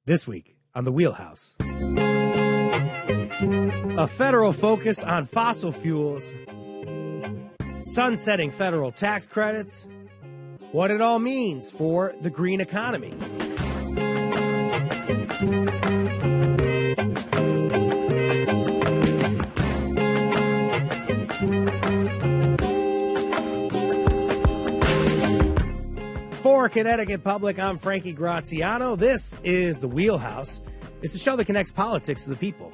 This week on The Wheelhouse. A federal focus on fossil fuels, sunsetting federal tax credits, what it all means for the green economy. For Connecticut Public, I'm Frankie Graziano. This is The Wheelhouse. It's a show that connects politics to the people.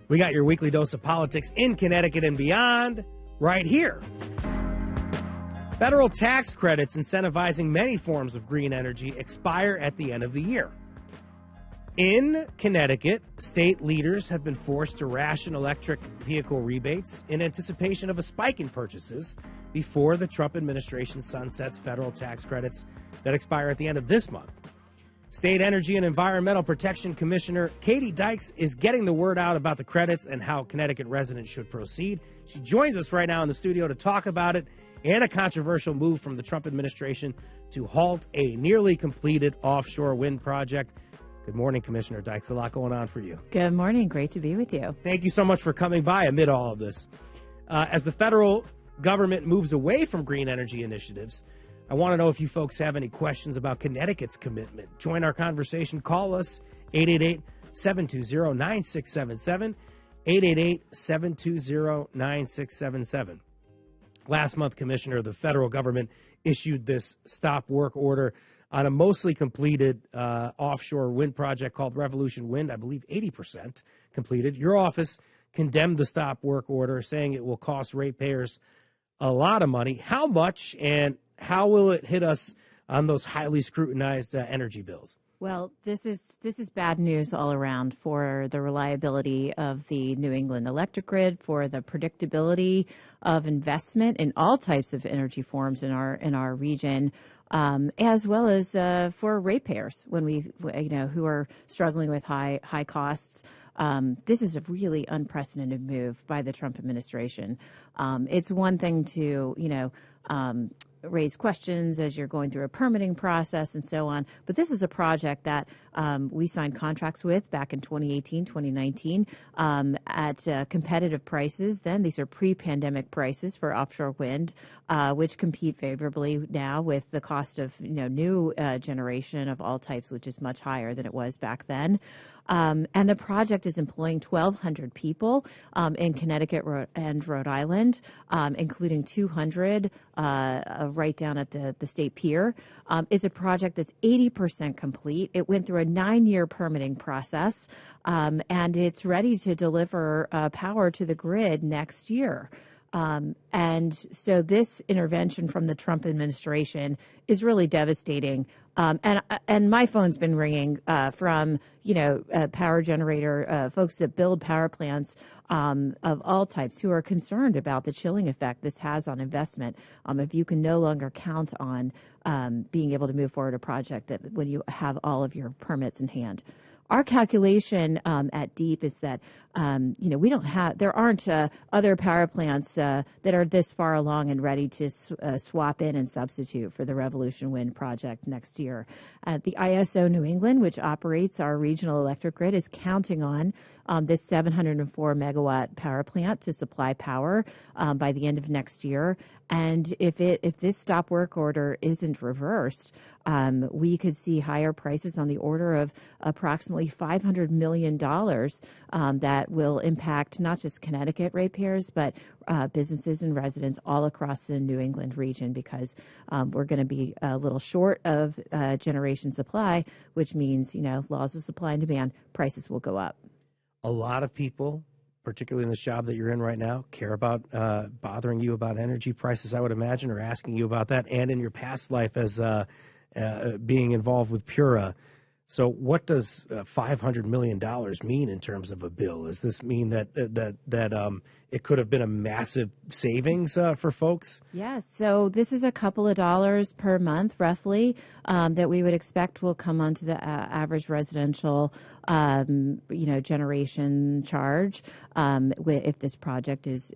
We got your weekly dose of politics in Connecticut and beyond right here. Federal tax credits incentivizing many forms of green energy expire at the end of the year. In Connecticut, state leaders have been forced to ration electric vehicle rebates in anticipation of a spike in purchases before the Trump administration sunsets federal tax credits that expire at the end of this month. State Energy and Environmental Protection Commissioner Katie Dykes is getting the word out about the credits and how Connecticut residents should proceed. She joins us right now in the studio to talk about it and a controversial move from the Trump administration to halt a nearly completed offshore wind project. Good morning, Commissioner Dykes. A lot going on for you. Good morning. Great to be with you. Thank you so much for coming by amid all of this. As the federal government moves away from green energy initiatives, I want to know if you folks have any questions about Connecticut's commitment. Join our conversation. Call us, 888-720-9677, 888-720-9677. Last month, Commissioner, the federal government issued this stop work order on a mostly completed offshore wind project called Revolution Wind, I believe 80% completed. Your office condemned the stop work order, saying it will cost ratepayers a lot of money. How much, and how will it hit us on those highly scrutinized energy bills? Well, this is bad news all around for the reliability of the New England electric grid, for the predictability of investment in all types of energy forms in our region, as well as for ratepayers when who are struggling with high costs. This is a really unprecedented move by the Trump administration. It's one thing to raise questions as you're going through a permitting process and so on. But this is a project that we signed contracts with back in 2018, 2019 at competitive prices. Then these are pre-pandemic prices for offshore wind, which compete favorably now with the cost of new generation of all types, which is much higher than it was back then. And the project is employing 1,200 people in Connecticut and Rhode Island, including 200 right down at the state pier. It's a project that's 80% complete. It went through a 9-year permitting process, and it's ready to deliver power to the grid next year. And so this intervention from the Trump administration is really devastating. And my phone's been ringing from, power generator folks that build power plants of all types who are concerned about the chilling effect this has on investment. If you can no longer count on being able to move forward a project that when you have all of your permits in hand. Our calculation at DEEP is that, there aren't other power plants that are this far along and ready to swap in and substitute for the Revolution Wind project next year. The ISO New England, which operates our regional electric grid, is counting on this 704 megawatt power plant to supply power by the end of next year. And if this stop work order isn't reversed, we could see higher prices on the order of approximately $500 million that will impact not just Connecticut ratepayers, but businesses and residents all across the New England region, because we're going to be a little short of generation supply, which means, laws of supply and demand, prices will go up. A lot of people, particularly in this job that you're in right now, care about bothering you about energy prices, I would imagine, or asking you about that, and in your past life as being involved with Pura. So what does $500 million mean in terms of a bill? Does this mean that it could have been a massive savings for folks? Yes. So this is a couple of dollars per month, roughly, that we would expect will come onto the average residential, generation charge if this project is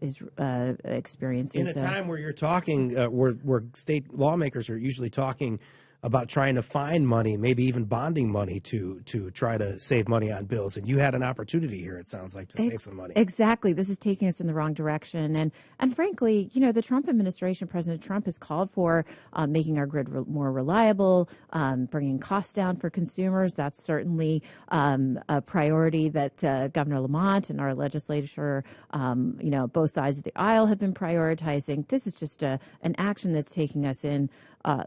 experiences. In a time where you're talking, where state lawmakers are usually talking about trying to find money, maybe even bonding money to try to save money on bills. And you had an opportunity here, it sounds like, to save some money. Exactly. This is taking us in the wrong direction. And frankly, you know, the Trump administration, President Trump has called for making our grid more reliable, bringing costs down for consumers. That's certainly a priority that Governor Lamont and our legislature, you know, both sides of the aisle have been prioritizing. This is just an action that's taking us in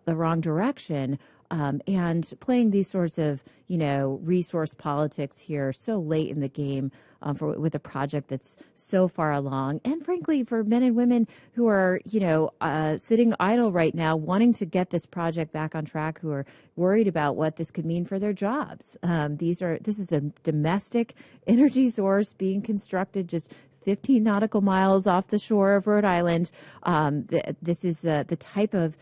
the wrong direction. And playing these sorts of, you know, resource politics here so late in the game with a project that's so far along. And frankly, for men and women who are, you know, sitting idle right now, wanting to get this project back on track, who are worried about what this could mean for their jobs. This is a domestic energy source being constructed just 15 nautical miles off the shore of Rhode Island. This is the type of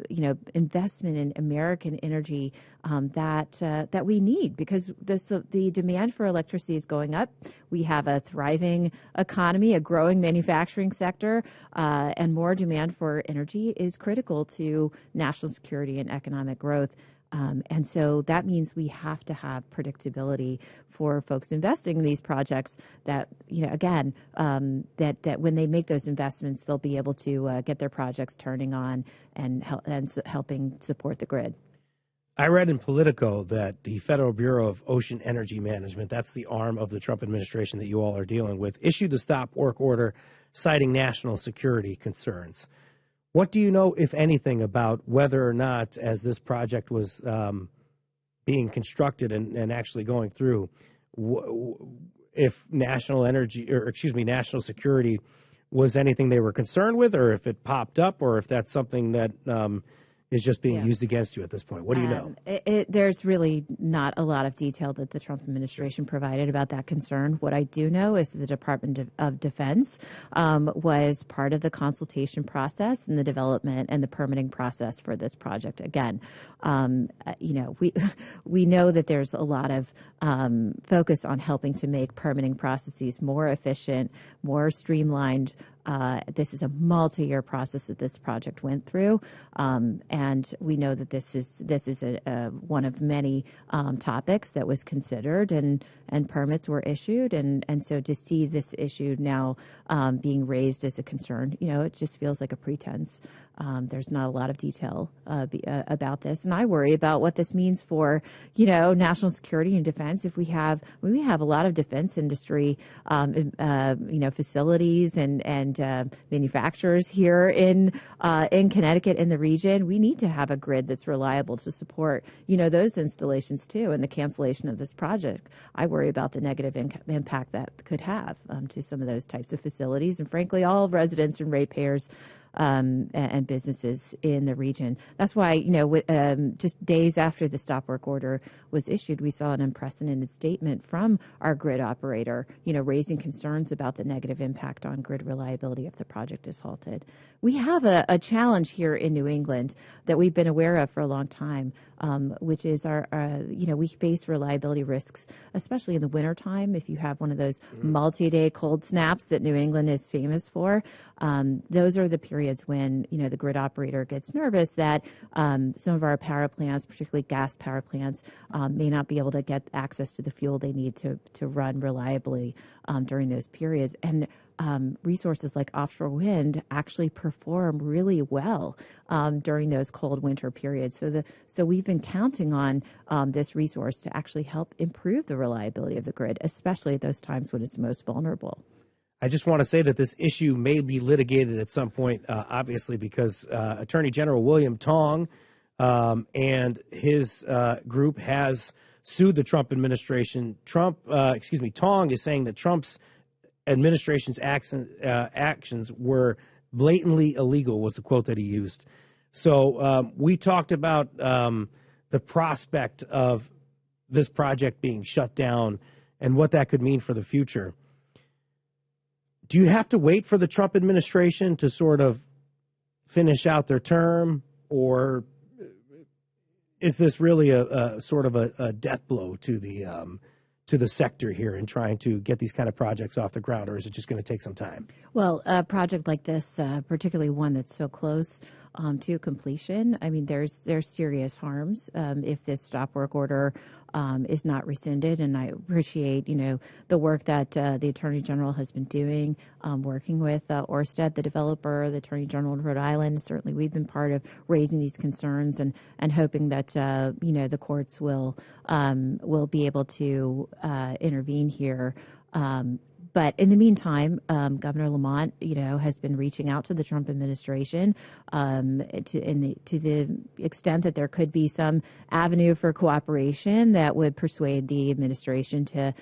you know, investment in American energy that we need, because the demand for electricity is going up. We have a thriving economy, a growing manufacturing sector, and more demand for energy is critical to national security and economic growth. And so that means we have to have predictability for folks investing in these projects that, you know, again, that when they make those investments, they'll be able to get their projects turning on and helping support the grid. I read in Politico that the Federal Bureau of Ocean Energy Management, that's the arm of the Trump administration that you all are dealing with, issued a stop work order citing national security concerns. What do you know, if anything, about whether or not, as this project was being constructed and actually going through, if national security was anything they were concerned with, or if it popped up, or if that's something that is just being used against you at this point? What do you know? There's really not a lot of detail that the Trump administration provided about that concern. What I do know is that the Department of Defense was part of the consultation process and the development and the permitting process for this project. Again, you know, we know that there's a lot of focus on helping to make permitting processes more efficient, more streamlined. This is a multi-year process that this project went through, and we know that this is one of many topics that was considered, and permits were issued, and so to see this issue now being raised as a concern, you know, it just feels like a pretense. There's not a lot of detail about this, and I worry about what this means for, you know, national security and defense. If we have a lot of defense industry, you know, facilities and manufacturers here in Connecticut, in the region, we need to have a grid that's reliable to support, you know, those installations too. And the cancellation of this project, I worry about the negative impact that could have to some of those types of facilities, and frankly, all residents and ratepayers and businesses in the region. That's why, you know, just days after the stop work order was issued, we saw an unprecedented statement from our grid operator, you know, raising concerns about the negative impact on grid reliability if the project is halted. We have a challenge here in New England that we've been aware of for a long time, which is you know, we face reliability risks, especially in the wintertime. If you have one of those multi-day cold snaps that New England is famous for, those are the periods when, you know, the grid operator gets nervous that some of our power plants, particularly gas power plants, may not be able to get access to the fuel they need to run reliably during those periods. And resources like offshore wind actually perform really well during those cold winter periods. So we've been counting on this resource to actually help improve the reliability of the grid, especially at those times when it's most vulnerable. I just want to say that this issue may be litigated at some point, obviously, because Attorney General William Tong and his group has sued the Trump administration. Tong is saying that Trump's administration's actions were blatantly illegal, was the quote that he used. So we talked about the prospect of this project being shut down and what that could mean for the future. Do you have to wait for the Trump administration to sort of finish out their term, or is this really a sort of a death blow to the sector here in trying to get these kind of projects off the ground, or is it just going to take some time? Well, a project like this, particularly one that's so close to completion, I mean, there's serious harms if this stop work order is not rescinded. And I appreciate, the work that the Attorney General has been doing, working with Ørsted, the developer, the Attorney General of Rhode Island. Certainly, we've been part of raising these concerns and hoping that the courts will be able to intervene here. But in the meantime, Governor Lamont, has been reaching out to the Trump administration to the extent that there could be some avenue for cooperation that would persuade the administration to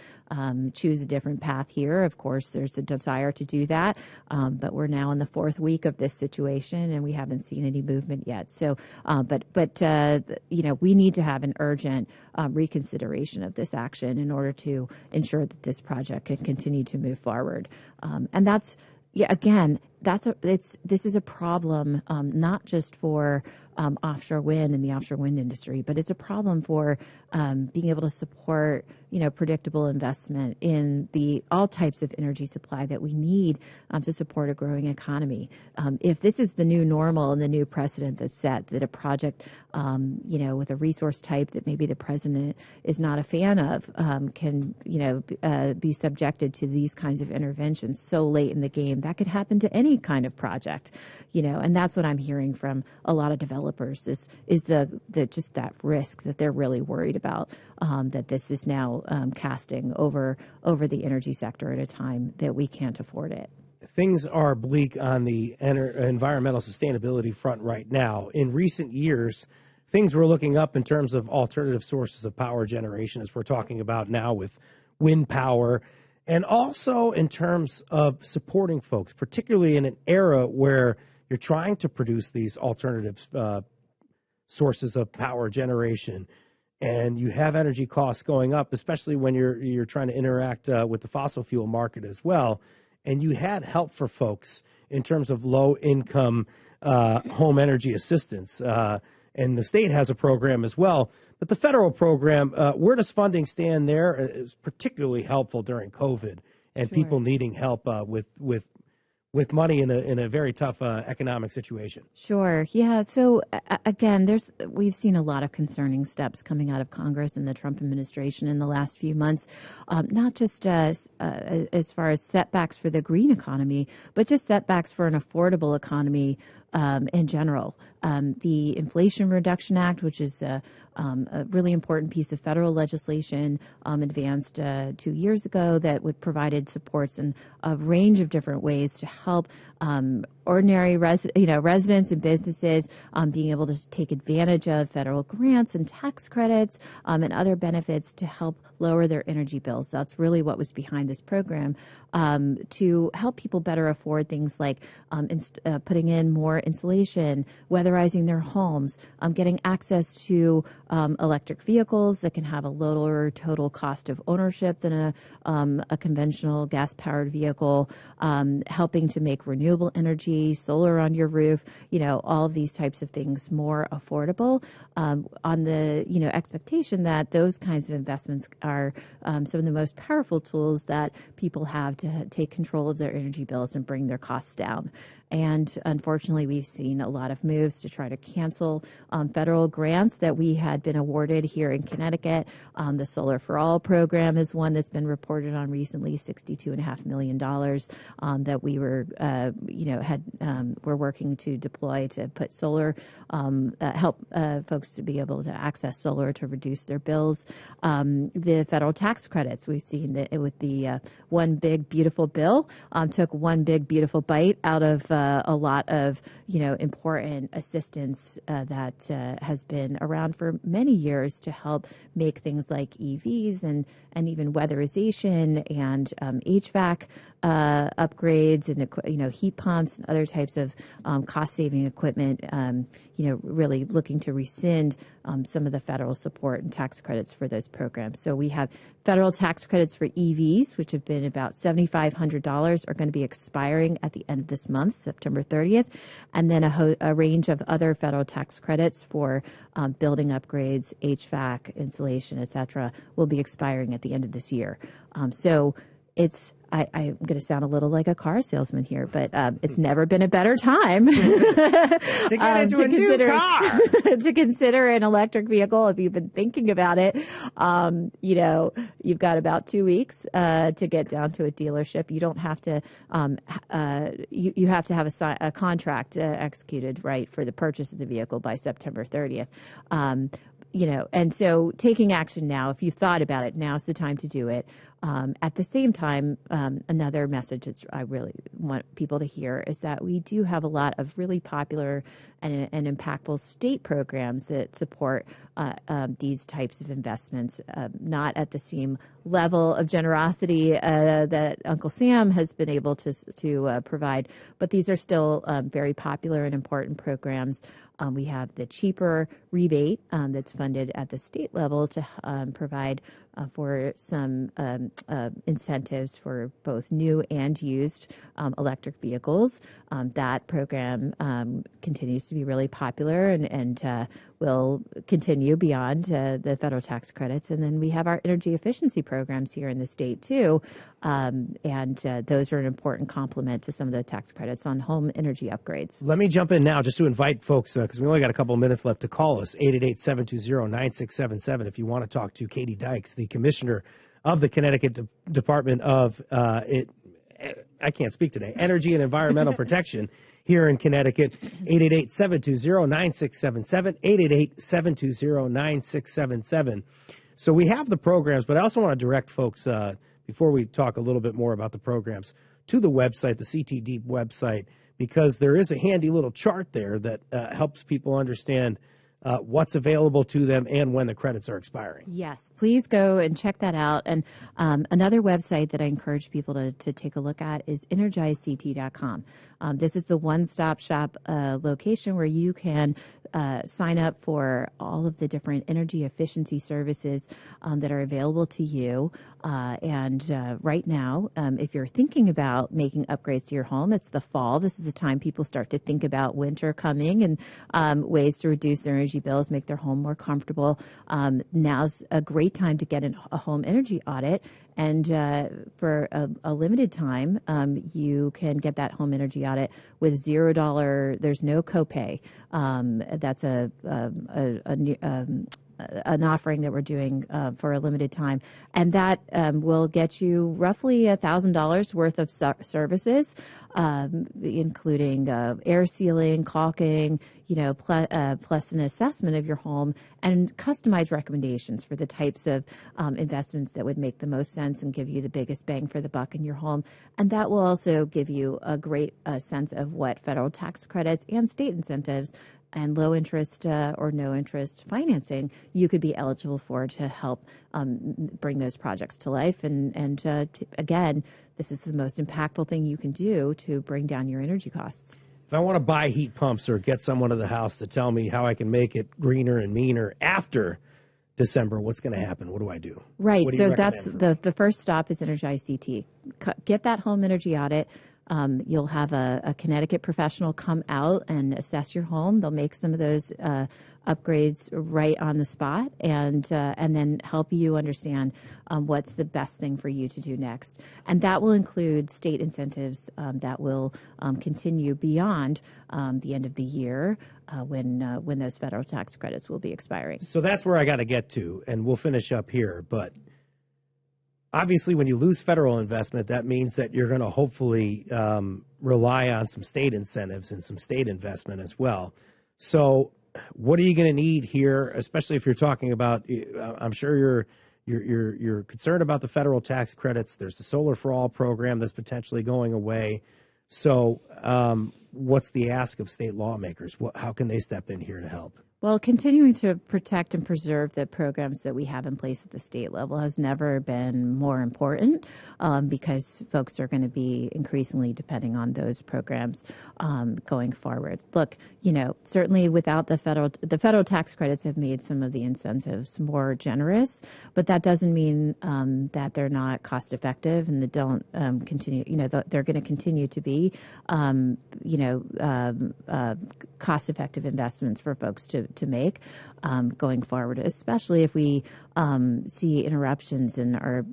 choose a different path here. Of course, there's a desire to do that, but we're now in the fourth week of this situation, and we haven't seen any movement yet. So, we need to have an urgent reconsideration of this action in order to ensure that this project can continue to move forward. And that's, again, this is a problem not just for offshore wind and the offshore wind industry, but it's a problem for being able to support predictable investment in all types of energy supply that we need to support a growing economy. If this is the new normal and the new precedent that's set, that a project with a resource type that maybe the president is not a fan of can be subjected to these kinds of interventions so late in the game, that could happen to any kind of project, and that's what I'm hearing from a lot of developers is the just that risk that they're really worried about, that this is now casting over the energy sector at a time that we can't afford it. Things are bleak on the environmental sustainability front right now. In recent years, things were looking up in terms of alternative sources of power generation, as we're talking about now with wind power, and also in terms of supporting folks, particularly in an era where you're trying to produce these alternative sources of power generation, and you have energy costs going up, especially when you're trying to interact with the fossil fuel market as well. And you had help for folks in terms of low-income home energy assistance. And the state has a program as well. But the federal program, where does funding stand there? It was particularly helpful during COVID and Sure. people needing help with money in a very tough economic situation. Sure. Yeah. So again, we've seen a lot of concerning steps coming out of Congress and the Trump administration in the last few months, not just as far as setbacks for the green economy, but just setbacks for an affordable economy in general. The Inflation Reduction Act, which is a really important piece of federal legislation advanced 2 years ago that would provided supports in a range of different ways to help ordinary residents and businesses being able to take advantage of federal grants and tax credits and other benefits to help lower their energy bills. That's really what was behind this program, to help people better afford things like putting in more insulation, weatherizing their homes, getting access to electric vehicles that can have a lower total cost of ownership than a conventional gas-powered vehicle, helping to make renewable energy, solar on your roof, all of these types of things more affordable, on the expectation that those kinds of investments are some of the most powerful tools that people have to take control of their energy bills and bring their costs down. And unfortunately, we've seen a lot of moves to try to cancel federal grants that we had been awarded here in Connecticut. The Solar for All program is one that's been reported on recently, $62.5 million that we were, we're working to deploy to put solar, help folks to be able to access solar to reduce their bills. The federal tax credits, we've seen that with the One Big Beautiful Bill, took one big beautiful bite out of a lot of important assistance that has been around for many years to help make things like EVs and even weatherization and HVAC upgrades and heat pumps and other types of cost-saving equipment. Really looking to rescind some of the federal support and tax credits for those programs. So we have federal tax credits for EVs, which have been about $7,500, are going to be expiring at the end of this month, September 30th, and then a range of other federal tax credits for building upgrades, HVAC, insulation, et cetera, will be expiring at the end of this year. So it's I'm going to sound a little like a car salesman here, but it's never been a better time to get into a new car. to consider an electric vehicle. If you've been thinking about it, you've got about 2 weeks to get down to a dealership. You don't have to. You have to have a contract executed, right, for the purchase of the vehicle by September 30th. And so taking action now, if you thought about it, now's the time to do it. At the same time, another message that I really want people to hear is that we do have a lot of really popular and impactful state programs that support these types of investments, not at the same level of generosity that Uncle Sam has been able to provide, but these are still very popular and important programs. We have the cheaper rebate that's funded at the state level to provide for some incentives for both new and used electric vehicles. That program continues to be really popular and will continue beyond the federal tax credits. And then we have our energy efficiency programs here in the state too. And those are an important complement to some of the tax credits on home energy upgrades. Let me jump in now just to invite folks, because we only got a couple of minutes left, to call us, 888-720-9677, if you want to talk to Katie Dykes, the commissioner of the Connecticut Department of, I can't speak today, Energy and Environmental Protection here in Connecticut, 888-720-9677, 888-720-9677. So we have the programs, but I also want to direct folks, before we talk a little bit more about the programs, to the website, the CT Deep website, because there is a handy little chart there that helps people understand what's available to them and when the credits are expiring. Yes, please go and check that out. And another website that I encourage people to take a look at is energizect.com. This is the one-stop shop location where you can sign up for all of the different energy efficiency services that are available to you. And right now, if you're thinking about making upgrades to your home, it's the fall. This is the time people start to think about winter coming and ways to reduce their energy bills, make their home more comfortable. Now's a great time to get a home energy audit. And for a limited time, you can get that home energy audit with $0. There's no copay. That's an offering that we're doing for a limited time, and that will get you roughly $1,000 worth of services, including air sealing, caulking, plus an assessment of your home and customized recommendations for the types of investments that would make the most sense and give you the biggest bang for the buck in your home. And that will also give you a great sense of what federal tax credits and state incentives and low interest or no interest financing you could be eligible for to help bring those projects to life. And again, this is the most impactful thing you can do to bring down your energy costs. If I want to buy heat pumps or get someone to the house to tell me how I can make it greener and meaner after December, what's going to happen? What do I do? Right. So that's the first stop is Energize CT. Get that home energy audit. You'll have a Connecticut professional come out and assess your home. They'll make some of those upgrades right on the spot, and then help you understand what's the best thing for you to do next. And that will include state incentives that will continue beyond the end of the year when those federal tax credits will be expiring. So that's where I got to get to, and we'll finish up here. But obviously, when you lose federal investment, that means that you're going to hopefully rely on some state incentives and some state investment as well. So what are you going to need here, especially if you're talking about, I'm sure you're concerned about the federal tax credits. There's the Solar for All program that's potentially going away. So what's the ask of state lawmakers? How can they step in here to help? Well, continuing to protect and preserve the programs that we have in place at the state level has never been more important because folks are going to be increasingly depending on those programs going forward. Look, certainly without the federal tax credits have made some of the incentives more generous, but that doesn't mean that they're not cost effective and they don't continue. They're going to continue to be, cost effective investments for folks to to make going forward, especially if we see interruptions in our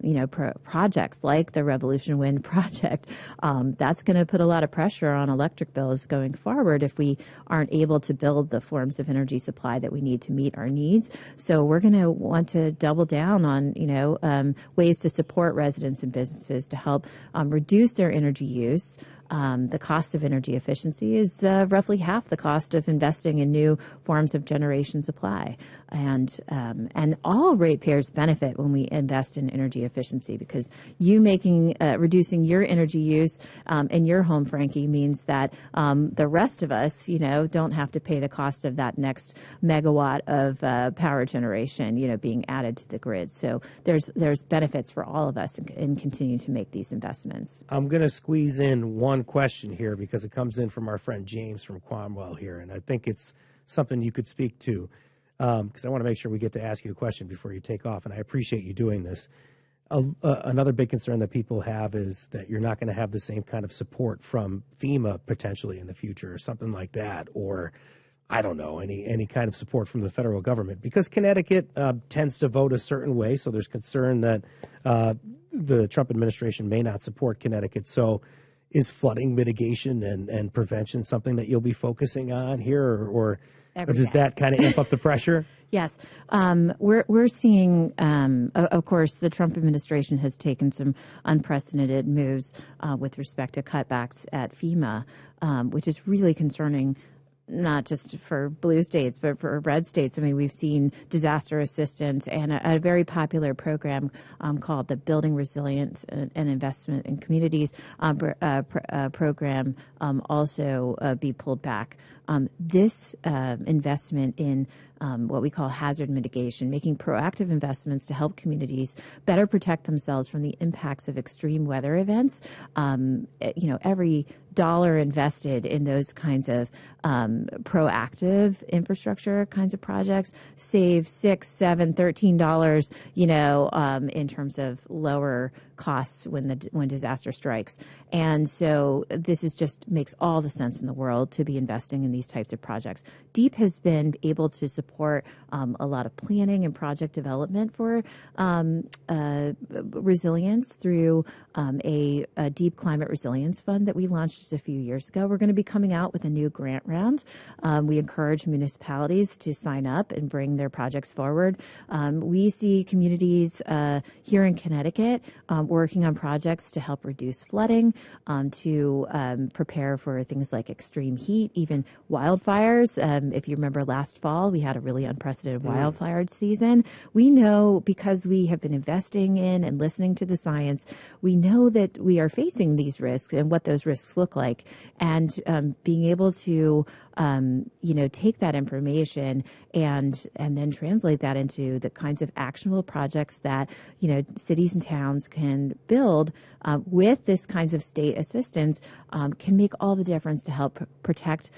projects like the Revolution Wind project. That's going to put a lot of pressure on electric bills going forward if we aren't able to build the forms of energy supply that we need to meet our needs. So we're going to want to double down on ways to support residents and businesses to help reduce their energy use. The cost of energy efficiency is roughly half the cost of investing in new forms of generation supply. And all ratepayers benefit when we invest in energy efficiency, because you reducing your energy use in your home, Frankie, means that the rest of us, don't have to pay the cost of that next megawatt of power generation, being added to the grid. So there's benefits for all of us in continuing to make these investments. I'm going to squeeze in one question here because it comes in from our friend James from Cromwell here, and I think it's something you could speak to. Because I want to make sure we get to ask you a question before you take off, and I appreciate you doing this. Another big concern that people have is that you're not going to have the same kind of support from FEMA potentially in the future or something like that, or I don't know, any kind of support from the federal government, because Connecticut tends to vote a certain way, so there's concern that the Trump administration may not support Connecticut. So is flooding mitigation and prevention something that you'll be focusing on here, or does that kind of amp up the pressure? Yes. We're seeing, of course, the Trump administration has taken some unprecedented moves with respect to cutbacks at FEMA, which is really concerning, not just for blue states, but for red states. I mean, we've seen disaster assistance and a very popular program called the Building Resilience and Investment in Communities program also be pulled back. This investment in what we call hazard mitigation, making proactive investments to help communities better protect themselves from the impacts of extreme weather events. Every dollar invested in those kinds of proactive infrastructure kinds of projects save $6, $7, $13, in terms of lower costs when disaster strikes. And so this is just makes all the sense in the world to be investing in these types of projects. DEEP has been able to support a lot of planning and project development for resilience through a DEEP Climate Resilience Fund that we launched just a few years ago. We're going to be coming out with a new grant round. We encourage municipalities to sign up and bring their projects forward. We see communities here in Connecticut working on projects to help reduce flooding, to prepare for things like extreme heat, even wildfires. If you remember last fall, we had a really unprecedented wildfire season. We know, because we have been investing in and listening to the science, we know that we are facing these risks and what those risks look like. And being able to take that information and then translate that into the kinds of actionable projects that, cities and towns can build with this kinds of state assistance can make all the difference to help protect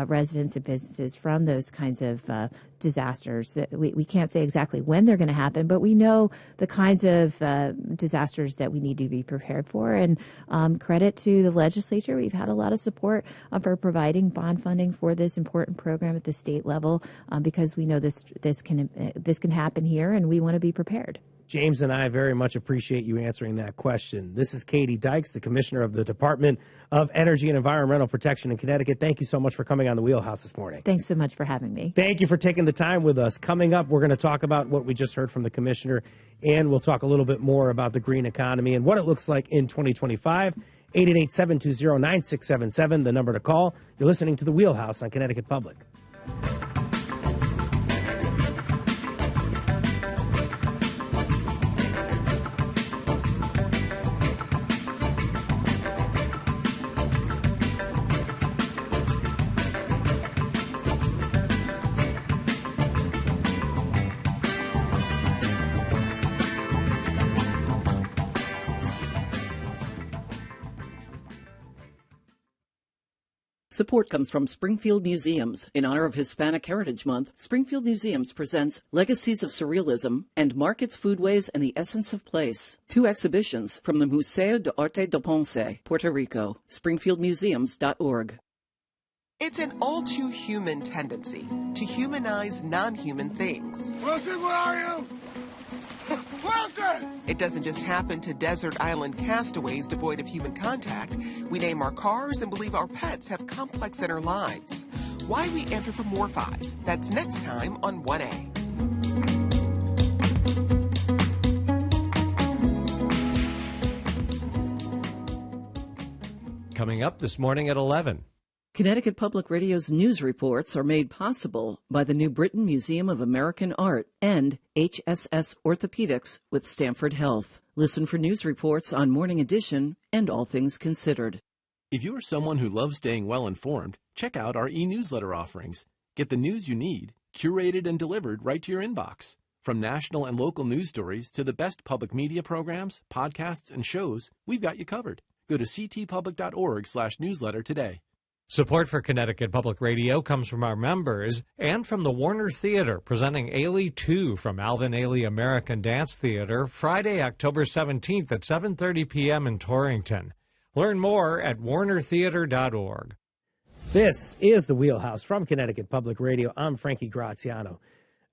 residents and businesses from those kinds of disasters. We can't say exactly when they're going to happen, but we know the kinds of disasters that we need to be prepared for. And credit to the legislature, we've had a lot of support for providing bond funding for this important program at the state level, because we know this can happen here, and we want to be prepared. James and I very much appreciate you answering that question. This is Katie Dykes, the Commissioner of the Department of Energy and Environmental Protection in Connecticut. Thank you so much for coming on the Wheelhouse this morning. Thanks so much for having me. Thank you for taking the time with us. Coming up, we're going to talk about what we just heard from the Commissioner, and we'll talk a little bit more about the green economy and what it looks like in 2025. 888-720-9677, the number to call. You're listening to the Wheelhouse on Connecticut Public. Support comes from Springfield Museums. In honor of Hispanic Heritage Month, Springfield Museums presents Legacies of Surrealism and Markets, Foodways, and the Essence of Place. 2 exhibitions from the Museo de Arte do Ponce, Puerto Rico. SpringfieldMuseums.org. It's an all-too-human tendency to humanize non-human things. Wilson, where are you? Wilson! It doesn't just happen to desert island castaways devoid of human contact. We name our cars and believe our pets have complex inner lives. Why we anthropomorphize. That's next time on 1A. Coming up this morning at 11. Connecticut Public Radio's news reports are made possible by the New Britain Museum of American Art and HSS Orthopedics with Stanford Health. Listen for news reports on Morning Edition and All Things Considered. If you are someone who loves staying well informed, check out our e-newsletter offerings. Get the news you need, curated and delivered right to your inbox. From national and local news stories to the best public media programs, podcasts, and shows, we've got you covered. Go to ctpublic.org/newsletter today. Support for Connecticut Public Radio comes from our members and from the Warner Theater, presenting Ailey 2 from Alvin Ailey American Dance Theater, Friday, October 17th at 7:30 p.m. in Torrington. Learn more at warnertheater.org. This is the Wheelhouse from Connecticut Public Radio. I'm Frankie Graziano.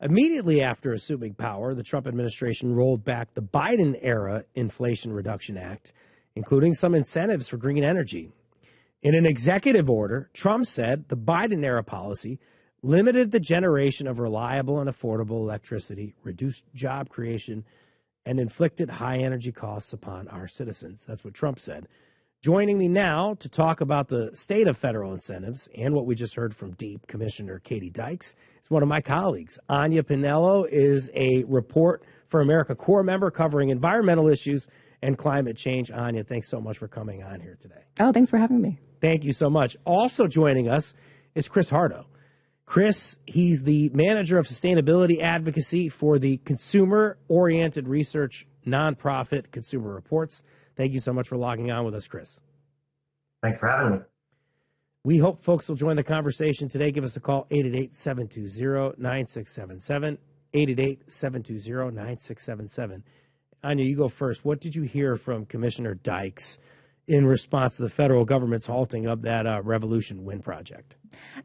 Immediately after assuming power, the Trump administration rolled back the Biden-era Inflation Reduction Act, including some incentives for green energy. In an executive order, Trump said the Biden-era policy limited the generation of reliable and affordable electricity, reduced job creation, and inflicted high energy costs upon our citizens. That's what Trump said. Joining me now to talk about the state of federal incentives and what we just heard from DEEP Commissioner Katie Dykes is one of my colleagues. Anya Pinello is a Report for America Corps member covering environmental issues and climate change. Anya, thanks so much for coming on here today. Oh, thanks for having me. Thank you so much. Also joining us is Chris Hardo. Chris, he's the manager of sustainability advocacy for the consumer-oriented research nonprofit Consumer Reports. Thank you so much for logging on with us, Chris. Thanks for having me. We hope folks will join the conversation today. Give us a call, 888-720-9677, 888-720-9677. Anya, you go first. What did you hear from Commissioner Dykes in response to the federal government's halting of that Revolution Wind project?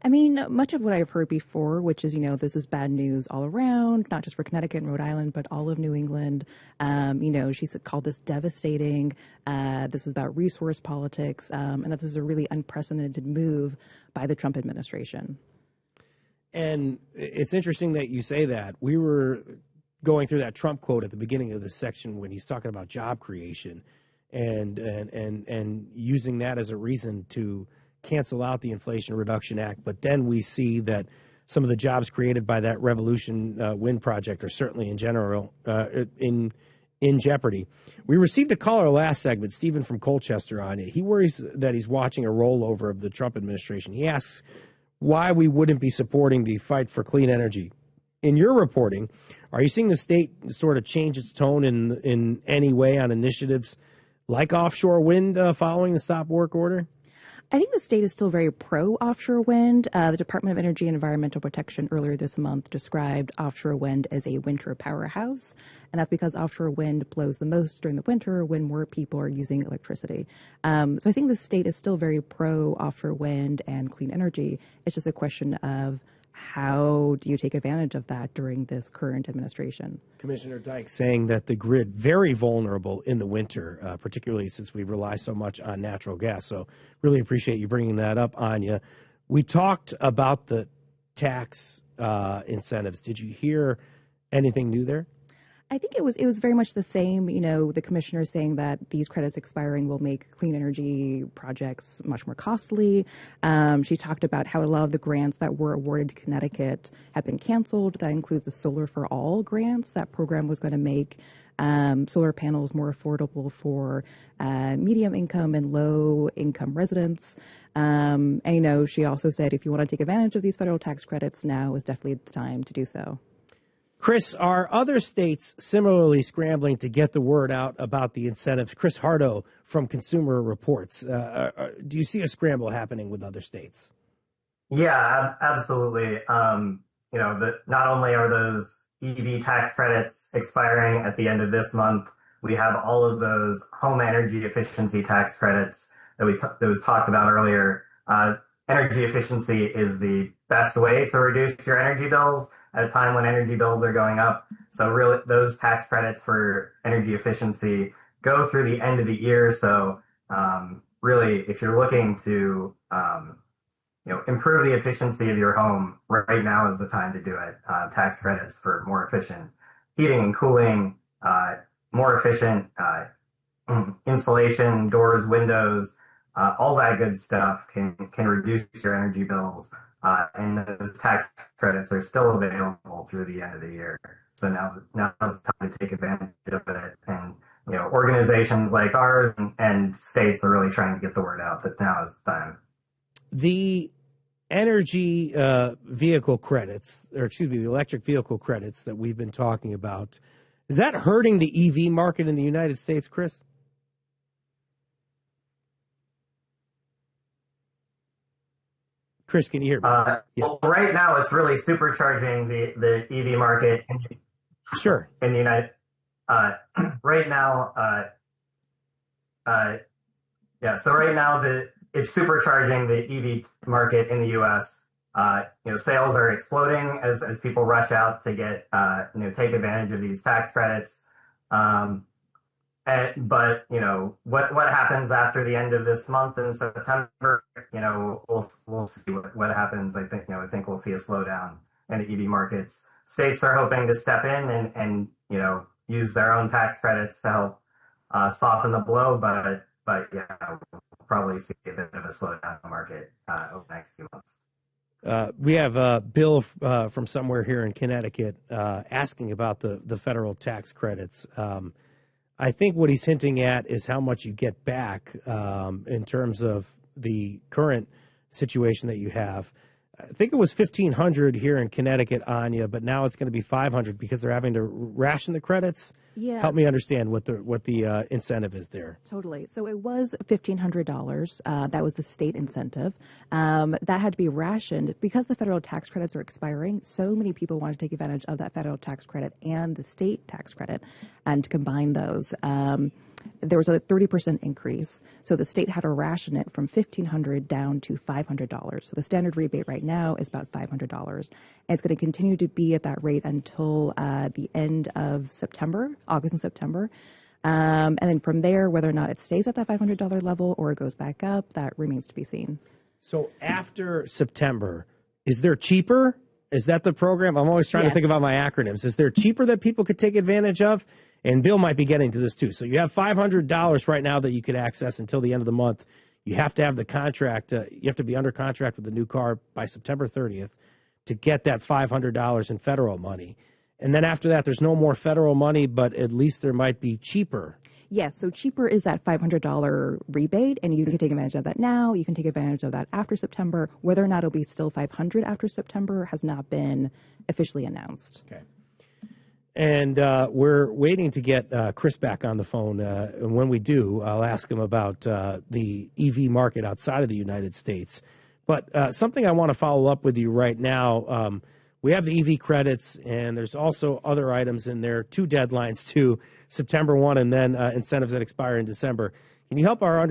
I mean, much of what I've heard before, which is, this is bad news all around, not just for Connecticut and Rhode Island, but all of New England. She called this devastating. This was about resource politics, and that this is a really unprecedented move by the Trump administration. And it's interesting that you say that. We were going through that Trump quote at the beginning of this section when he's talking about job creation and using that as a reason to cancel out the Inflation Reduction Act. But then we see that some of the jobs created by that Revolution Wind project are certainly in general in jeopardy. We received a caller last segment, Stephen from Colchester, on it. He worries that he's watching a rollover of the Trump administration. He asks why we wouldn't be supporting the fight for clean energy. In your reporting, are you seeing the state sort of change its tone in any way on initiatives like offshore wind following the stop work order? I think the state is still very pro-offshore wind. The Department of Energy and Environmental Protection earlier this month described offshore wind as a winter powerhouse. And that's because offshore wind blows the most during the winter when more people are using electricity. So I think the state is still very pro-offshore wind and clean energy. It's just a question of how do you take advantage of that during this current administration? Commissioner Dykes saying that the grid very vulnerable in the winter, particularly since we rely so much on natural gas. So really appreciate you bringing that up, Anya. We talked about the tax incentives. Did you hear anything new there? I think it was very much the same. The commissioner saying that these credits expiring will make clean energy projects much more costly. She talked about how a lot of the grants that were awarded to Connecticut have been canceled. That includes the Solar for All grants. That program was going to make solar panels more affordable for medium income and low income residents. And she also said if you want to take advantage of these federal tax credits, now is definitely the time to do so. Chris, are other states similarly scrambling to get the word out about the incentives? Chris Hardo from Consumer Reports. Do you see a scramble happening with other states? Yeah, absolutely. Not only are those EV tax credits expiring at the end of this month, we have all of those home energy efficiency tax credits that was talked about earlier. energy efficiency is the best way to reduce your energy bills at a time when energy bills are going up. So really, those tax credits for energy efficiency go through the end of the year. So really, if you're looking to improve the efficiency of your home, right now is the time to do it. Tax credits for more efficient heating and cooling, more efficient insulation, doors, windows, all that good stuff can reduce your energy bills. And those tax credits are still available through the end of the year. So now is the time to take advantage of it. And organizations like ours and states are really trying to get the word out that now is the time. The energy vehicle credits, or excuse me, the electric vehicle credits that we've been talking about, is that hurting the EV market in the United States, Chris? Chris, can you hear me? Yeah. Well, right now it's really supercharging the EV market. Sure. In the United, right now, So right now it's supercharging the EV market in the U.S. Sales are exploding as people rush out to get take advantage of these tax credits. But what happens after the end of this month in September? We'll see what happens. I think we'll see a slowdown in the EV markets. States are hoping to step in and use their own tax credits to help soften the blow. But we'll probably see a bit of a slowdown in the market over the next few months. We have Bill from somewhere here in Connecticut asking about the federal tax credits. I think what he's hinting at is how much you get back in terms of the current situation that you have. I think it was $1,500 here in Connecticut, Anya, but now it's going to be $500 because they're having to ration the credits. Yeah. Help me understand what the incentive is there. Totally. So it was $1,500. That was the state incentive. That had to be rationed because the federal tax credits are expiring. So many people want to take advantage of that federal tax credit and the state tax credit, and to combine those. There was a 30% increase. So the state had to ration it from $1,500 down to $500. So the standard rebate right now is about $500. And it's going to continue to be at that rate until the end of September, August and September. And then from there, whether or not it stays at that $500 level or it goes back up, that remains to be seen. So after September, is there cheaper? Is that the program? I'm always trying to think about my acronyms. Is there cheaper that people could take advantage of? And Bill might be getting to this too. So you have $500 right now that you could access until the end of the month. You have to have the contract. You have to be under contract with the new car by September 30th to get that $500 in federal money. And then after that, there's no more federal money, but at least there might be cheaper. Yes, so cheaper is that $500 rebate, and you can take advantage of that now. You can take advantage of that after September. Whether or not it'll be still $500 after September has not been officially announced. Okay. And we're waiting to get Chris back on the phone. And when we do, I'll ask him about the EV market outside of the United States. But something I want to follow up with you right now, we have the EV credits, and there's also other items in there, 2 deadlines to September 1 and then incentives that expire in December. Can you help our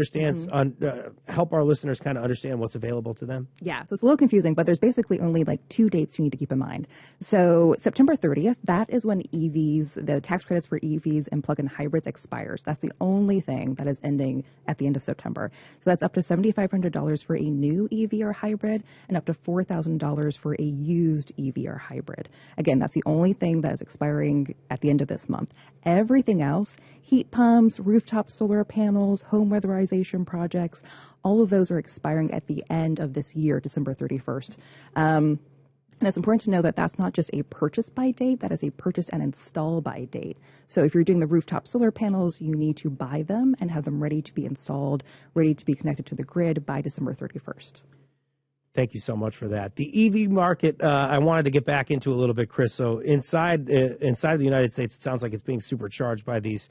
help our listeners kind of understand what's available to them? Yeah, so it's a little confusing, but there's basically only like 2 dates you need to keep in mind. So September 30th, that is when the tax credits for EVs and plug-in hybrids expires. That's the only thing that is ending at the end of September. So that's up to $7,500 for a new EV or hybrid and up to $4,000 for a used EV or hybrid. Again, that's the only thing that is expiring at the end of this month. Everything else, heat pumps, rooftop solar panels, home weatherization projects, all of those are expiring at the end of this year, December 31st. And it's important to know that that's not just a purchase by date, that is a purchase and install by date. So if you're doing the rooftop solar panels, you need to buy them and have them ready to be installed, ready to be connected to the grid by December 31st. Thank you so much for that. The EV market, I wanted to get back into a little bit, Chris. So inside the United States, it sounds like it's being supercharged by these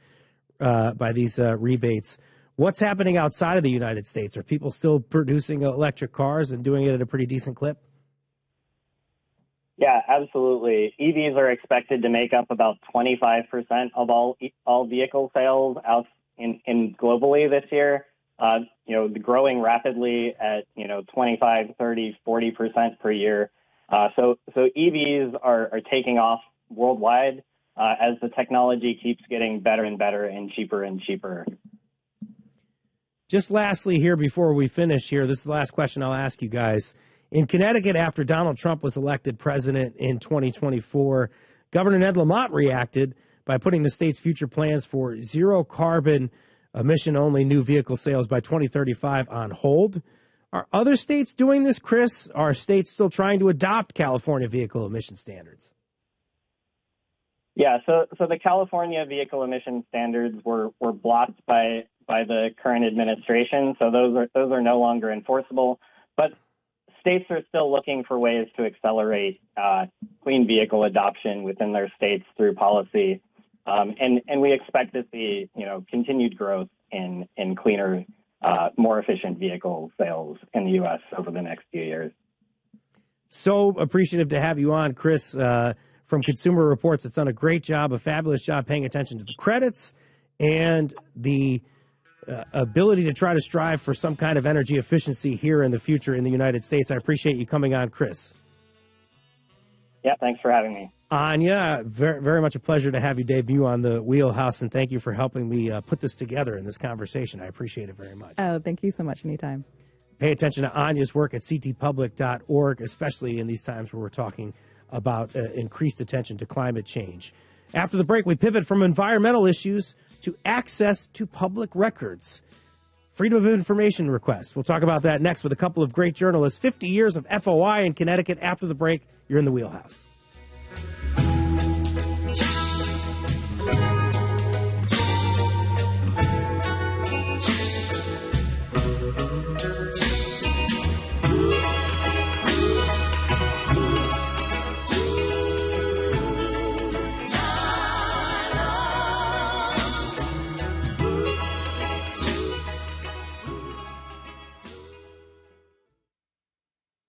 rebates. What's happening outside of the United States? Are people still producing electric cars and doing it at a pretty decent clip? Yeah, absolutely. EVs are expected to make up about 25% of all vehicle sales out in globally this year. growing rapidly at 25, 30, 40% per year. So EVs are taking off worldwide as the technology keeps getting better and better and cheaper. Just lastly here before we finish here, this is the last question I'll ask you guys. In Connecticut, after Donald Trump was elected president in 2024, Governor Ned Lamont reacted by putting the state's future plans for zero carbon emission-only new vehicle sales by 2035 on hold. Are other states doing this, Chris? Are states still trying to adopt California vehicle emission standards? Yeah, so the California vehicle emission standards were blocked by the current administration, so those are no longer enforceable. But states are still looking for ways to accelerate clean vehicle adoption within their states through policy, and we expect to see continued growth in cleaner, more efficient vehicle sales in the U.S. over the next few years. So appreciative to have you on, Chris. From Consumer Reports, it's done a great job, a fabulous job paying attention to the credits and the ability to try to strive for some kind of energy efficiency here in the future in the United States. I appreciate you coming on, Chris. Yeah, thanks for having me. Anya, very, very much a pleasure to have you debut on the Wheelhouse, and thank you for helping me put this together in this conversation. I appreciate it very much. Oh, thank you so much. Anytime. Pay attention to Anya's work at ctpublic.org, especially in these times where we're talking about increased attention to climate change. After the break, we pivot from environmental issues to access to public records. Freedom of information requests. We'll talk about that next with a couple of great journalists. 50 years of FOI in Connecticut. After the break, you're in the Wheelhouse.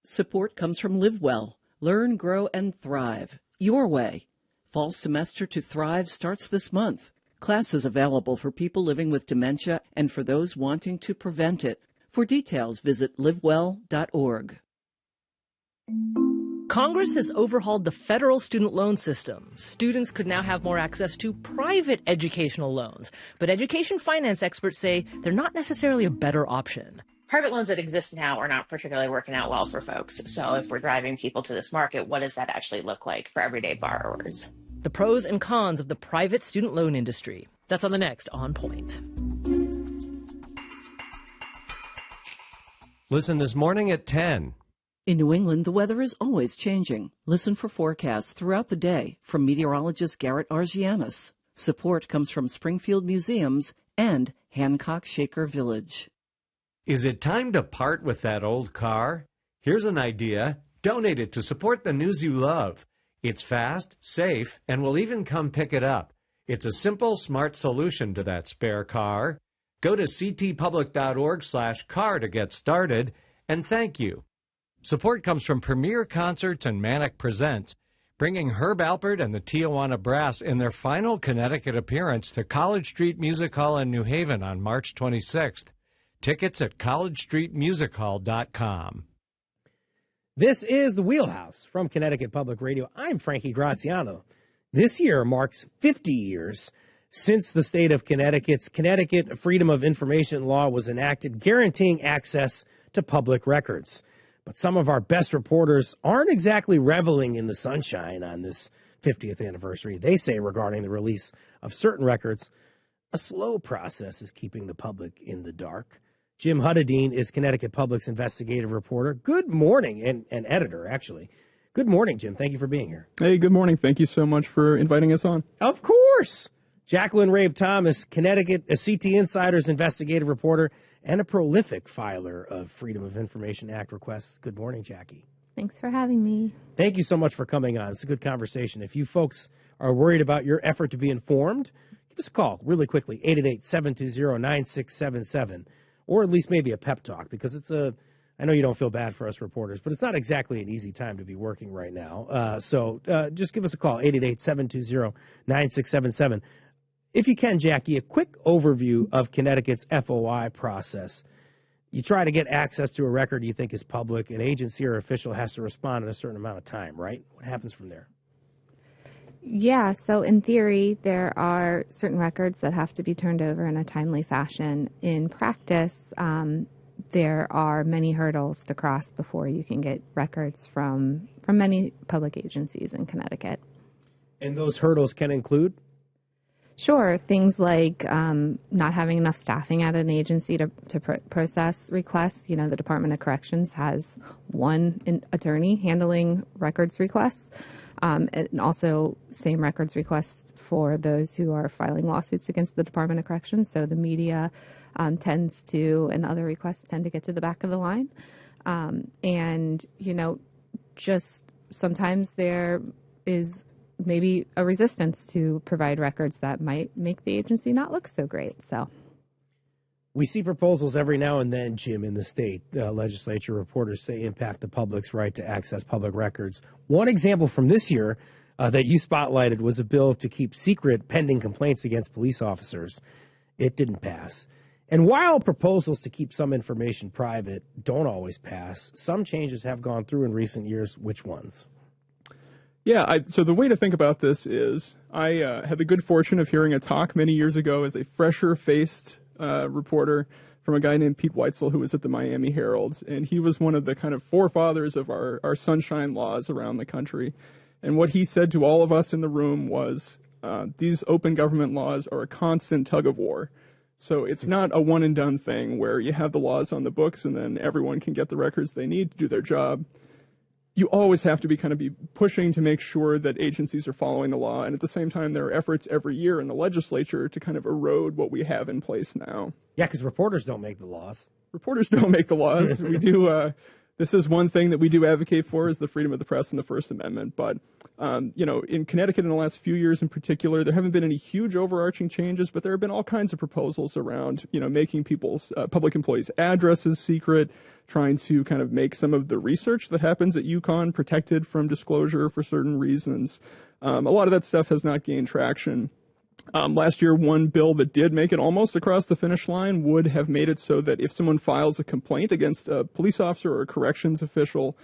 Support comes from LiveWell. Learn, grow, and thrive. Your way. Fall semester to thrive starts this month. Classes available for people living with dementia and for those wanting to prevent it. For details, visit livewell.org. Congress has overhauled the federal student loan system. Students could now have more access to private educational loans, but education finance experts say they're not necessarily a better option. Private loans that exist now are not particularly working out well for folks. So if we're driving people to this market, what does that actually look like for everyday borrowers? The pros and cons of the private student loan industry. That's on the next On Point. Listen this morning at 10. In New England, the weather is always changing. Listen for forecasts throughout the day from meteorologist Garrett Argianis. Support comes from Springfield Museums and Hancock Shaker Village. Is it time to part with that old car? Here's an idea. Donate it to support the news you love. It's fast, safe, and will even come pick it up. It's a simple, smart solution to that spare car. Go to ctpublic.org/car to get started, and thank you. Support comes from Premier Concerts and Manic Presents, bringing Herb Alpert and the Tijuana Brass in their final Connecticut appearance to College Street Music Hall in New Haven on March 26th. Tickets at collegestreetmusichall.com. This is the Wheelhouse from Connecticut Public Radio. I'm Frankie Graziano. This year marks 50 years since the state of Connecticut's Connecticut Freedom of Information Law was enacted, guaranteeing access to public records. But some of our best reporters aren't exactly reveling in the sunshine on this 50th anniversary. They say regarding the release of certain records, a slow process is keeping the public in the dark. Jim Huddadine is Connecticut Public's investigative reporter. Good morning, and editor, actually. Good morning, Jim. Thank you for being here. Hey, good morning. Thank you so much for inviting us on. Of course. Jacqueline Rabe Thomas, Connecticut CT Insider's investigative reporter and a prolific filer of Freedom of Information Act requests. Good morning, Jackie. Thanks for having me. Thank you so much for coming on. It's a good conversation. If you folks are worried about your effort to be informed, give us a call really quickly, 888-720-9677. Or at least maybe a pep talk, because I know you don't feel bad for us reporters, but it's not exactly an easy time to be working right now. So just give us a call, 888-720-9677. If you can, Jackie, a quick overview of Connecticut's FOI process. You try to get access to a record you think is public. An agency or official has to respond in a certain amount of time, right? What happens from there? Yeah, so in theory, there are certain records that have to be turned over in a timely fashion. In practice, there are many hurdles to cross before you can get records from many public agencies in Connecticut. And those hurdles can include? Sure. Things like not having enough staffing at an agency to process requests. You know, the Department of Corrections has one attorney handling records requests, and also same records requests for those who are filing lawsuits against the Department of Corrections. So the media tends to, and other requests tend to get to the back of the line. And, you know, just sometimes there is maybe a resistance to provide records that might make the agency not look so great. So we see proposals every now and then, Jim, in the state legislature. Reporters say impact the public's right to access public records. One example from this year that you spotlighted was a bill to keep secret pending complaints against police officers. It didn't pass. And while proposals to keep some information private don't always pass, some changes have gone through in recent years. Which ones? Yeah, so the way to think about this is I had the good fortune of hearing a talk many years ago as a fresher-faced reporter from a guy named Pete Weitzel, who was at the Miami Herald. And he was one of the kind of forefathers of our sunshine laws around the country. And what he said to all of us in the room was, these open government laws are a constant tug of war. So it's not a one-and-done thing where you have the laws on the books and then everyone can get the records they need to do their job. You always have to be pushing to make sure that agencies are following the law. And at the same time, there are efforts every year in the legislature to kind of erode what we have in place now. Yeah, because reporters don't make the laws. Reporters don't make the laws. We do. This is one thing that we do advocate for is the freedom of the press and the First Amendment. But, you know, in Connecticut in the last few years in particular, there haven't been any huge overarching changes, but there have been all kinds of proposals around, you know, making people's public employees' addresses secret, trying to kind of make some of the research that happens at UConn protected from disclosure for certain reasons. A lot of that stuff has not gained traction. Last year, one bill that did make it almost across the finish line would have made it so that if someone files a complaint against a police officer or a corrections official,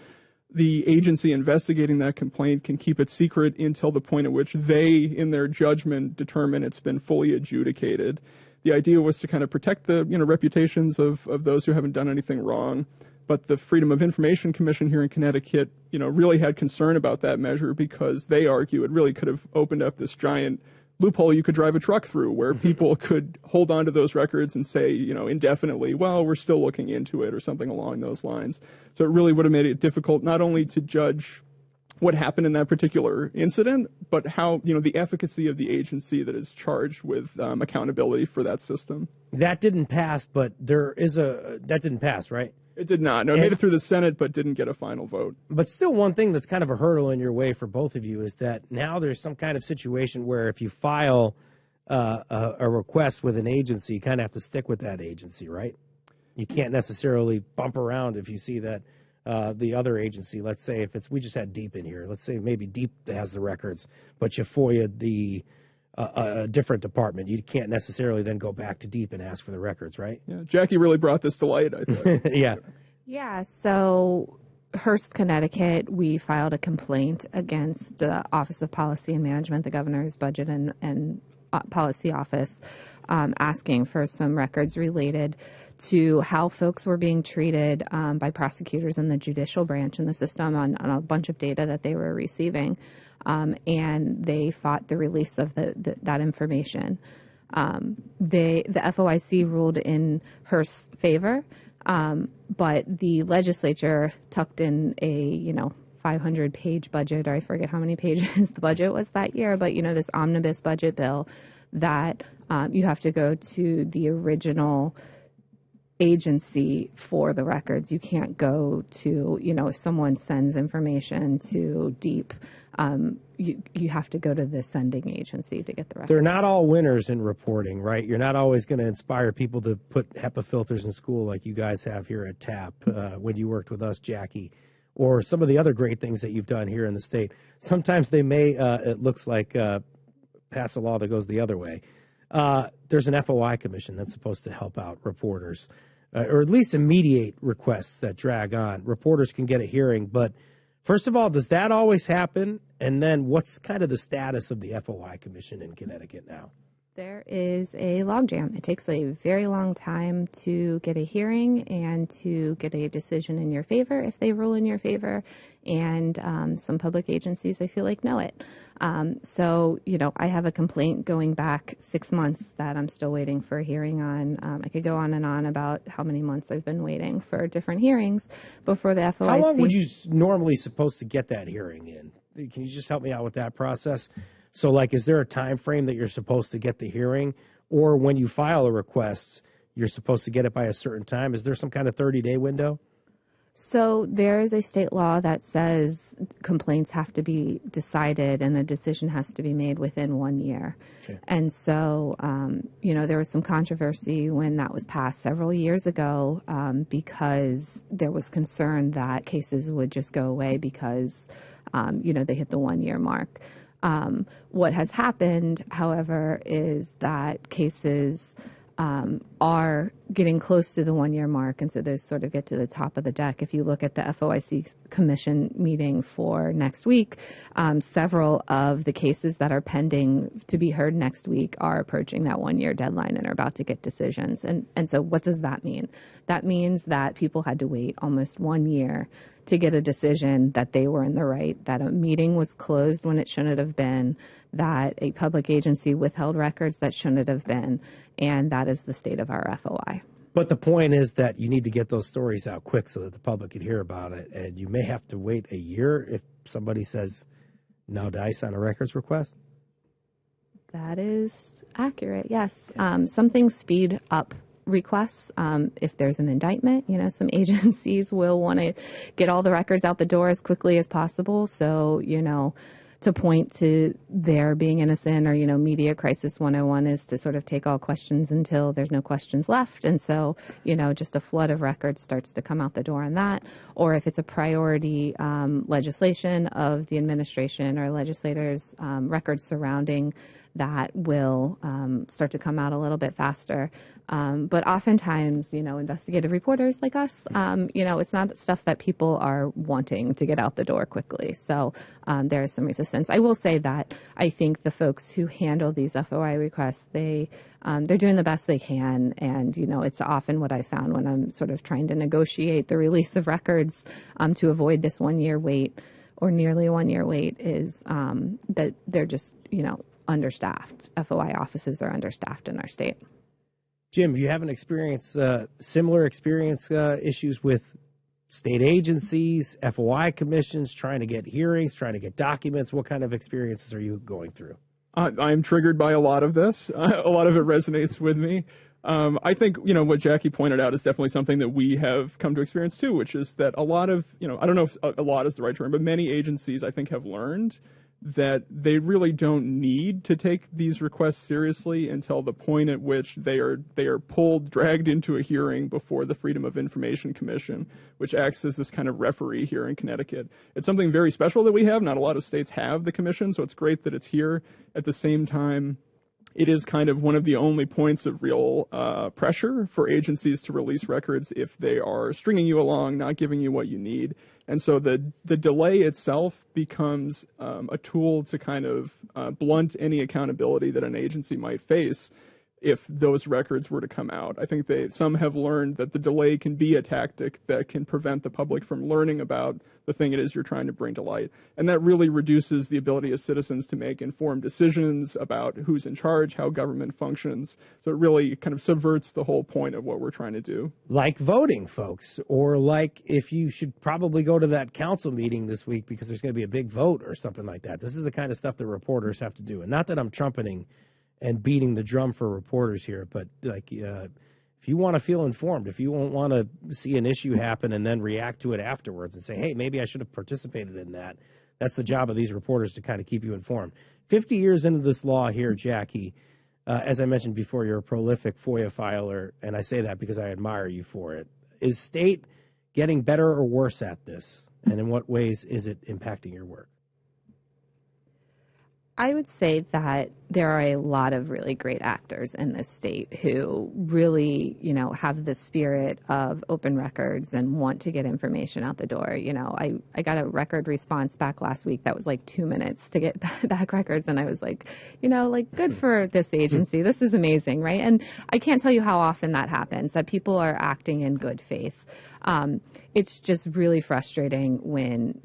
the agency investigating that complaint can keep it secret until the point at which they, in their judgment, determine it's been fully adjudicated. The idea was to kind of protect the reputations of those who haven't done anything wrong. But the Freedom of Information Commission here in Connecticut, really had concern about that measure because they argue it really could have opened up this giant loophole you could drive a truck through where people could hold on to those records and say, indefinitely, well, we're still looking into it or something along those lines. So it really would have made it difficult not only to judge what happened in that particular incident, but how, the efficacy of the agency that is charged with accountability for that system. That didn't pass, but that didn't pass, right? It did not. No, it made it through the Senate, but didn't get a final vote. But still, one thing that's kind of a hurdle in your way for both of you is that now there's some kind of situation where if you file a request with an agency, you kind of have to stick with that agency, right? You can't necessarily bump around if you see that the other agency, let's say we just had Deep in here, let's say maybe Deep has the records, but you FOIA'd a different department. You can't necessarily then go back to Deep and ask for the records, right? Yeah, Jackie really brought this to light, I think. Yeah. Yeah, so Hearst, Connecticut, we filed a complaint against the Office of Policy and Management, the governor's budget and policy office, asking for some records related to how folks were being treated by prosecutors in the judicial branch in the system on a bunch of data that they were receiving. And they fought the release of that information. The FOIC ruled in Hearst's favor, but the legislature tucked in a 500-page budget, or I forget how many pages the budget was that year, but this omnibus budget bill that you have to go to the original agency for the records. You can't go to, if someone sends information to Deep, you have to go to the sending agency to get the records. They're not all winners in reporting, right? You're not always going to inspire people to put HEPA filters in school like you guys have here at TAP when you worked with us, Jackie, or some of the other great things that you've done here in the state. Sometimes they may, it looks like, pass a law that goes the other way. There's an FOI commission that's supposed to help out reporters, or at least mediate requests that drag on. Reporters can get a hearing, but first of all, does that always happen? And then what's kind of the status of the FOI commission in Connecticut now? There is a logjam. It takes a very long time to get a hearing and to get a decision in your favor if they rule in your favor. And some public agencies, I feel like, know it. So, I have a complaint going back 6 months that I'm still waiting for a hearing on. I could go on and on about how many months I've been waiting for different hearings before the FOIC. How long would you normally supposed to get that hearing in? Can you just help me out with that process? So, like, is there a time frame that you're supposed to get the hearing? Or when you file a request, you're supposed to get it by a certain time? Is there some kind of 30-day window? So there is a state law that says complaints have to be decided and a decision has to be made within 1 year. Okay. And so, there was some controversy when that was passed several years ago because there was concern that cases would just go away because, they hit the 1 year mark. What has happened, however, is that cases are getting close to the 1 year mark, and so those sort of get to the top of the deck. If you look at the FOIC commission meeting for next week, several of the cases that are pending to be heard next week are approaching that 1 year deadline and are about to get decisions. And so what does that mean? That means that people had to wait almost 1 year to get a decision that they were in the right, that a meeting was closed when it shouldn't have been, that a public agency withheld records that shouldn't have been, and that is the state of our FOI. But the point is that you need to get those stories out quick so that the public can hear about it, and you may have to wait a year if somebody says no dice on a records request? That is accurate, yes. Some things speed up requests. If there's an indictment, some agencies will want to get all the records out the door as quickly as possible. So, to point to their being innocent or, media crisis 101 is to sort of take all questions until there's no questions left. And so, just a flood of records starts to come out the door on that. Or if it's a priority legislation of the administration or legislators, records surrounding that will start to come out a little bit faster. But oftentimes, investigative reporters like us, it's not stuff that people are wanting to get out the door quickly. So there is some resistance. I will say that I think the folks who handle these FOI requests, they're doing the best they can. And, it's often what I found when I'm sort of trying to negotiate the release of records to avoid this 1 year wait or nearly 1 year wait is that they're just, understaffed. FOI offices are understaffed in our state. Jim, you have an experience, similar experience issues with state agencies, FOI commissions, trying to get hearings, trying to get documents. What kind of experiences are you going through? I'm triggered by a lot of this. A lot of it resonates with me. I think, what Jackie pointed out is definitely something that we have come to experience too, which is that a lot of, I don't know if a lot is the right term, but many agencies, I think, have learned that they really don't need to take these requests seriously until the point at which they are dragged into a hearing before the Freedom of Information Commission, which acts as this kind of referee here in Connecticut. It's something very special that we have. Not a lot of states have the commission, so it's great that it's here. At the same time, it is kind of one of the only points of real pressure for agencies to release records if they are stringing you along, not giving you what you need. And so the delay itself becomes a tool to kind of blunt any accountability that an agency might face if those records were to come out. I think some have learned that the delay can be a tactic that can prevent the public from learning about the thing it is you're trying to bring to light. And that really reduces the ability of citizens to make informed decisions about who's in charge, how government functions. So it really kind of subverts the whole point of what we're trying to do. Like voting, folks, or like if you should probably go to that council meeting this week because there's going to be a big vote or something like that. This is the kind of stuff that reporters have to do. And not that I'm trumpeting and beating the drum for reporters here, but if you want to feel informed, if you won't want to see an issue happen and then react to it afterwards and say, hey, maybe I should have participated in that, that's the job of these reporters to kind of keep you informed. 50 years into this law here, Jackie, as I mentioned before, you're a prolific FOIA filer, and I say that because I admire you for it. Is state getting better or worse at this, and in what ways is it impacting your work? I would say that there are a lot of really great actors in this state who really, have the spirit of open records and want to get information out the door. I got a record response back last week that was like 2 minutes to get back records. And I was like, good for this agency. This is amazing, right? And I can't tell you how often that happens, that people are acting in good faith. It's just really frustrating when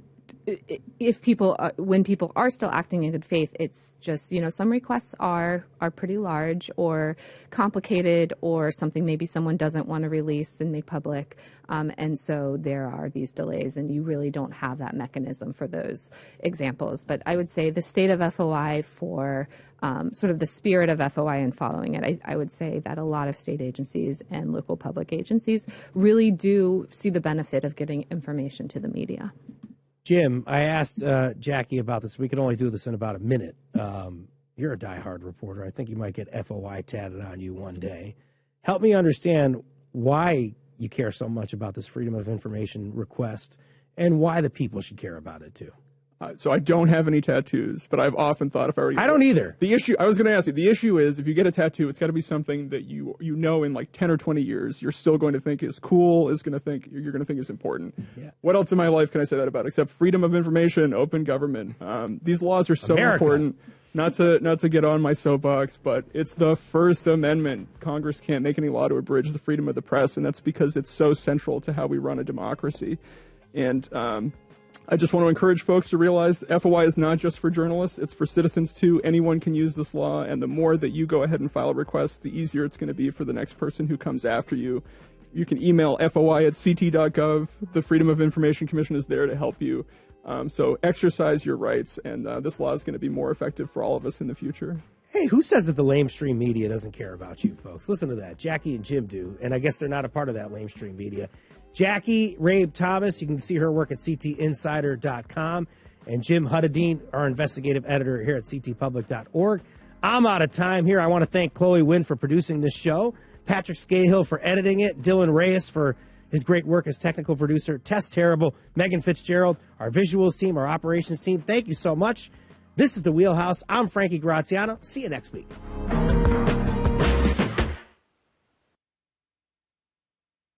people are still acting in good faith. It's just, some requests are pretty large or complicated, or something maybe someone doesn't want to release and make public. And so there are these delays, and you really don't have that mechanism for those examples. But I would say the state of FOI, for sort of the spirit of FOI and following it, I would say that a lot of state agencies and local public agencies really do see the benefit of getting information to the media. Jim, I asked Jackie about this. We can only do this in about a minute. You're a diehard reporter. I think you might get FOI tatted on you one day. Help me understand why you care so much about this Freedom of Information request and why the people should care about it, too. So I don't have any tattoos, but I've often thought if I were you. I don't either. The issue, I was going to ask you, the issue is if you get a tattoo, it's got to be something that you know in like 10 or 20 years, you're still going to think is cool, you're going to think is important. Yeah. What else in my life can I say that about except freedom of information, open government? These laws are so important. Not to get on my soapbox, but it's the First Amendment. Congress can't make any law to abridge the freedom of the press, and that's because it's so central to how we run a democracy. And I just want to encourage folks to realize FOI is not just for journalists, it's for citizens too. Anyone can use this law, and the more that you go ahead and file a request, the easier it's going to be for the next person who comes after you. You can email FOI@ct.gov. The Freedom of Information Commission is there to help you. So exercise your rights, and this law is going to be more effective for all of us in the future. Hey, who says that the lamestream media doesn't care about you folks? Listen to that. Jackie and Jim do, and I guess they're not a part of that lamestream media. Jackie Rabe Thomas, you can see her work at ctinsider.com, and Jim Huddadine, our investigative editor here at ctpublic.org. I'm out of time here. I want to thank Chloe Wynn for producing this show, Patrick Scahill for editing it, Dylan Reyes for his great work as technical producer, Tess Terrible, Megan Fitzgerald, our visuals team, our operations team. Thank you so much. This is The Wheelhouse. I'm Frankie Graziano. See you next week.